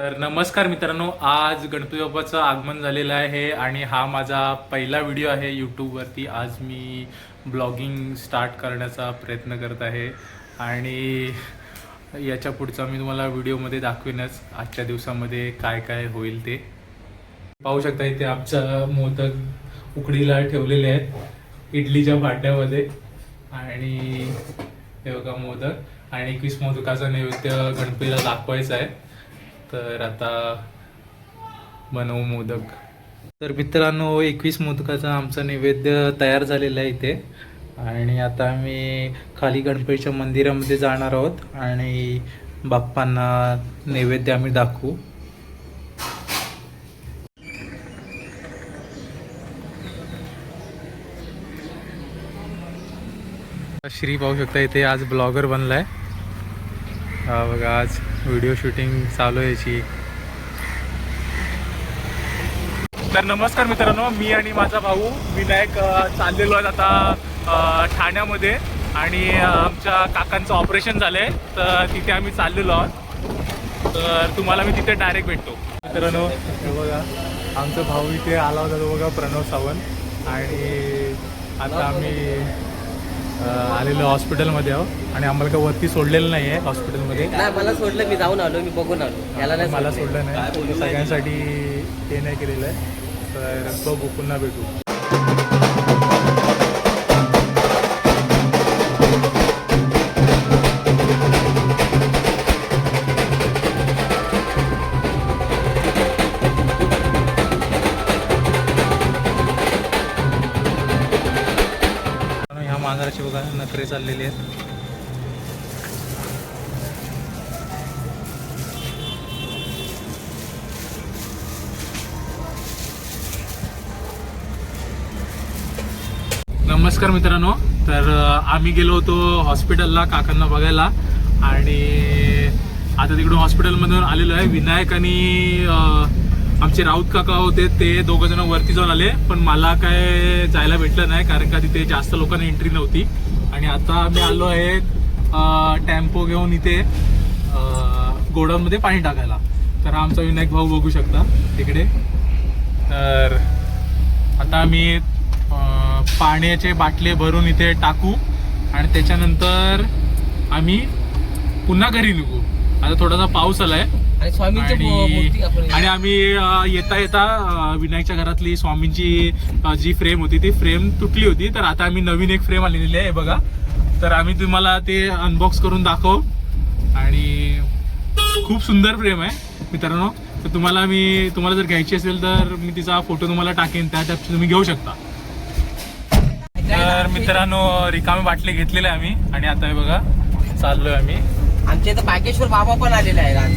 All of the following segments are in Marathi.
तर नमस्कार मित्रांनो, आज गणपती बाप्पाचं आगमन झालेलं आहे आणि हा माझा पहिला व्हिडिओ आहे यूट्यूबवरती. आज मी ब्लॉगिंग स्टार्ट करण्याचा प्रयत्न करत आहे आणि याच्या पुढचा मी तुम्हाला व्हिडिओमध्ये दाखवेनच आजच्या दिवसामध्ये काय काय होईल ते. पाहू शकता इथे आमचा मोदक उकडीला ठेवलेले आहेत इडलीच्या भांड्यामध्ये आणि हे बघा मोदक आणि 21 मोदकाचा नैवेद्य गणपतीला दाखवायचा आहे. तर आता बनवू मोदक. तर मित्रांनो 21 मोदकाचा आमचा नैवेद्य तयार झालेला आहे इथे आणि आता आम्ही खाली गणपतीच्या मंदिरामध्ये जाणार आहोत आणि बाप्पांना नैवेद्य आम्ही दाखवू. श्री पाहू शकता इथे आज ब्लॉगर बनलाय. हा बघा आज व्हिडिओ शूटिंग चालू आहे याची. तर नमस्कार मित्रांनो, मी आणि माझा भाऊ विनायक चाललेलो आहेत आता ठाण्यामध्ये आणि आमच्या काकांचं ऑपरेशन झालंय तर तिथे आम्ही चाललेलो आहोत. तर तुम्हाला मी तिथे डायरेक्ट भेटतो. मित्रांनो हे बघा आमचा भाऊ इथे आला होता तो बघा प्रणव सावंत आणि आता आम्ही आलेलो हॉस्पिटलमध्ये आहोत आणि आम्हाला काय वरती सोडलेलं नाही आहे हॉस्पिटलमध्ये. नाही मला सोडलं, मी जाऊन आलो, मी बघून आलो. याला नाही मला सोडलं नाही, सगळ्यांसाठी ते नाही केलेलं आहे. तर बघू पुन्हा भेटू. ह्या मांजराची बघा नखरे चाललेली आहेत. नमस्कार मित्रांनो, तर आम्ही गेलो होतो हॉस्पिटलला काकांना बघायला आणि आता तिकडून हॉस्पिटलमधून आलेलो आहे. विनायक आणि आमचे राऊत काका होते ते दोघं जण वरती जाऊन आले पण मला काय जायला भेटलं नाही कारण का तिथे जास्त लोकांना एंट्री नव्हती. आणि आता आम्ही आलो आहे टेम्पो घेऊन इथे गोडाऊनमध्ये पाणी टाकायला. तर आमचा विनायक भाऊ बघू शकता तिकडे. तर आता आम्ही पाण्याचे बाटले भरून इथे टाकू आणि त्याच्यानंतर आम्ही पुन्हा घरी निघू. आता थोडासा पाऊस आलाय आणि आम्ही येता येता विनायकच्या घरातली स्वामींची जी फ्रेम होती ती फ्रेम तुटली होती. तर आता आम्ही नवीन एक फ्रेम आलेली आहे बघा. तर आम्ही तुम्हाला ते अनबॉक्स करून दाखवू आणि खूप सुंदर फ्रेम आहे मित्रांनो. तर तुम्हाला जर घ्यायची असेल तर मी तिचा फोटो तुम्हाला टाकेन, त्या तुम्ही घेऊ शकता. तर मित्रांनो रिकामे बाटले घेतलेले आम्ही आणि आता हे बघा चाललोय आम्ही. आमच्या इथे बागेश्वर बाबा पण आलेले आहेत आज.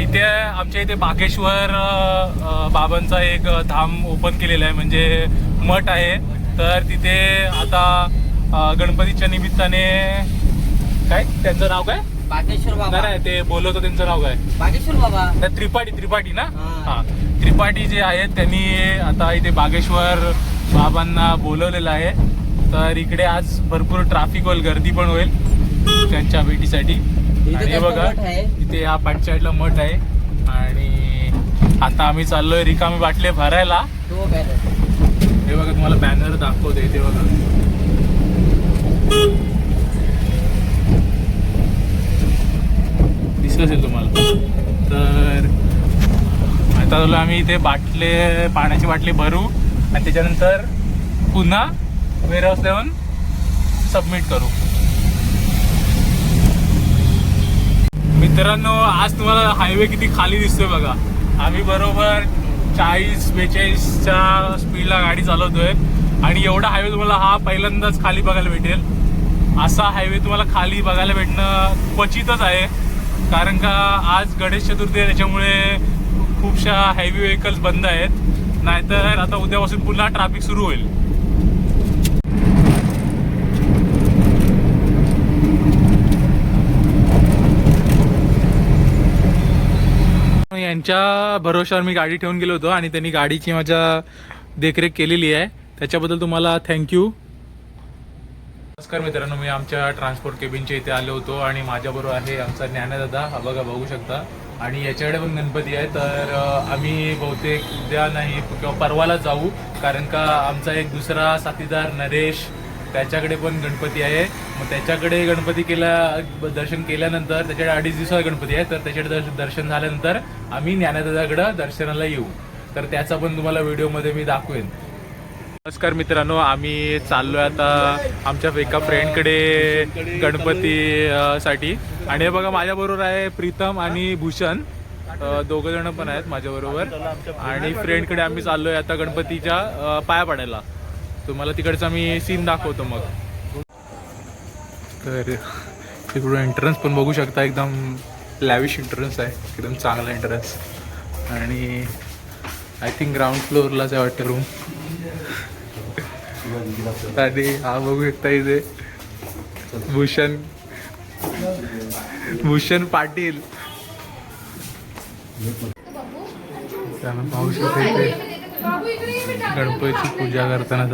इथे आमच्या इथे बागेश्वर बाबांचा एक धाम ओपन केलेला आहे म्हणजे मठ आहे. तर तिथे आता गणपतीच्या निमित्ताने काय त्यांचं नाव काय बागेश्वर बाबा नाही ते बोलवतो त्यांचं नाव काय बागेश्वर बाबा त्रिपाठी ना. हा त्रिपाठी जे आहेत त्यांनी आता इथे बागेश्वर बाबांना बोलवलेलं आहे. तर इकडे आज भरपूर ट्रॅफिक होईल, गर्दी पण होईल त्यांच्या भेटीसाठी. आणि हे बघा इथे हा पाठ साईडला मठ आहे आणि आता आम्ही चाललोय रिकामी बाटले भरायला. हे बघा तुम्हाला बॅनर दाखवते ते बघा. दिसत असेल तुम्हाला. तर आता चाललो आम्ही इथे पाण्याची बाटली भरू आणि त्याच्यानंतर पुन्हा वेअरहाऊस देऊन सबमिट करू. मित्रांनो आज तुम्हाला हायवे किती खाली दिसतोय बघा. आम्ही बरोबर 40-42च्या स्पीडला गाडी चालवतोय आणि एवढा हायवे तुम्हाला हा पहिल्यांदाच खाली बघायला भेटेल. असा हायवे तुम्हाला खाली बघायला भेटणं क्वचितच आहे कारण का आज गणेश चतुर्थी आहे त्याच्यामुळे खूपशा हेवी व्हेकल्स बंद आहेत. नाहीतर आता उद्यापासून पुन्हा ट्रॅफिक सुरू होईल. यांच्या भरोश्यावर मी गाडी ठेवून गेलो होतो आणि त्यांनी गाडीची माझ्या देखरेख केलेली आहे त्याच्याबद्दल तुम्हाला थँक्यू. नमस्कार मित्रांनो, मी आमच्या ट्रान्सपोर्ट केबिनच्या इथे आलो होतो आणि माझ्याबरोबर आहे आमचा ज्ञानदादा. हा बघा बघू शकता आणि याच्याकडे पण गणपती आहे. तर आम्ही बहुतेक उद्या नाही किंवा परवाला जाऊ, कारण का आमचा एक दुसरा साथीदार नरेश त्याच्याकडे पण गणपती आहे. मग त्याच्याकडे गणपती दर्शन केल्यानंतर त्याच्याकडे 2.5 दिवसाचा गणपती आहे. तर त्याच्याकडे दर्शन झाल्यानंतर आम्ही ज्ञानदादाकडे दर्शनाला येऊ. तर त्याचा पण तुम्हाला व्हिडिओमध्ये मी दाखवेन. नमस्कार मित्रांनो, आम्ही चाललोय आता आमच्या एका फ्रेंडकडे गणपती साठी. आणि हे बघा माझ्याबरोबर आहे प्रीतम आणि भूषण, दोघं जण पण आहेत माझ्याबरोबर. आणि फ्रेंडकडे आम्ही चाललोय आता गणपतीच्या पाया पडायला. तुम्हाला तिकडचा मी सीन दाखवतो मग. तर तिकडून एंट्रन्स पण बघू शकता, एकदम लॅविश एंट्रन्स आहे, एकदम चांगला एंट्रन्स. आणि आय थिंक ग्राउंड फ्लोअरलाच आहे वाटतं रूम. आणि हा बघू शकता इथे भूषण पाटील. त्यानं पाहू शकता इथे गणपतीची पूजा करताना.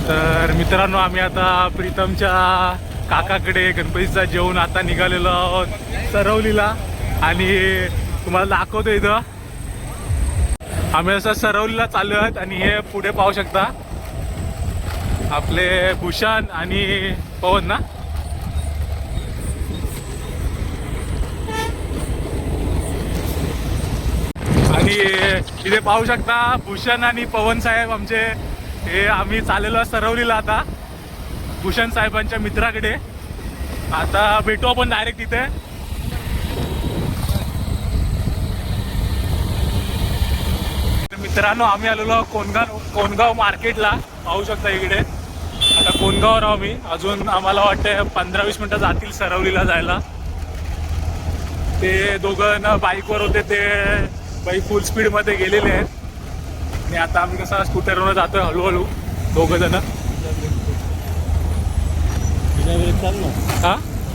तर मित्रांनो, आम्ही आता प्रीतमच्या काकाकडे गणपतीचा जेवण आता निघालेलो आहोत सरवलीला. आणि तुम्हाला दाखवतो इथं आम्ही असं सरवलीला चाललो आहोत. आणि हे पुढे पाहू शकता आपले भूषण आणि पवन ना. आणि इथे पाहू शकता भूषण आणि पवन साहेब आमचे, हे आम्ही चाललेलो सरवलीला आता भूषण साहेबांच्या मित्राकडे. आता भेटू आपण डायरेक्ट तिथे. मित्रांनो, आम्ही आलेलो कोणगाव मार्केटला. पाहू शकता इकडे आता कोणगाववर आहो मी. अजून आम्हाला वाटतं 15-20 मिनिटं जातील सरवलीला जायला. ते दोघं बाईकवर होते, ते बाई फुल स्पीडमध्ये गेलेले आहेत. आणि आता आम्ही कसं स्कूटरवर जातोय हळूहळू दोघं जण.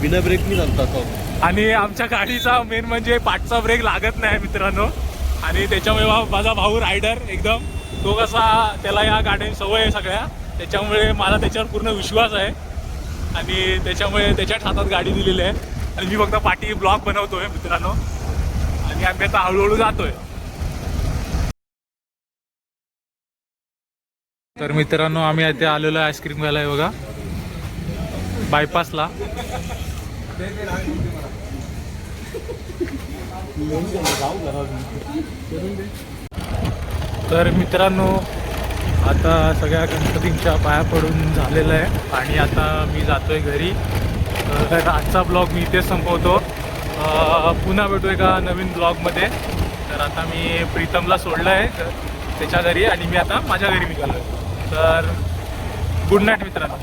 बिना ब्रेक नाही चालतात. आणि आमच्या गाडीचा मेन म्हणजे पाठचा ब्रेक लागत नाही मित्रांनो. आणि त्याच्यामुळे माझा भाऊ रायडर एकदम, तो कसा त्याला या गाड्यांची सवय आहे सगळ्या, त्याच्यामुळे मला त्याच्यावर पूर्ण विश्वास आहे. आणि त्याच्यामुळे त्याच्याच हातात गाडी दिलेली आहे. आणि मी फक्त पाठी ब्लॉग बनवतोय मित्रांनो. आणि आम्ही आता हळूहळू जातोय. तर मित्रांनो, आम्ही इथे आलेलो आईस्क्रीम घ्यायला आहे बघा बायपासला. तर मित्रांनो, आता सगळ्या गणपतींच्या पाया पडून झालेलं आहे. आणि आता मी जातोय घरी. तर आजचा ब्लॉग मी इथेच संपवतो. पुन्हा भेटू एका नवीन ब्लॉगमध्ये. तर आता मी प्रीतमला सोडलं आहे त्याच्या घरी आणि मी आता माझ्या घरी निघालो. तर गुड नाईट मित्रांनो.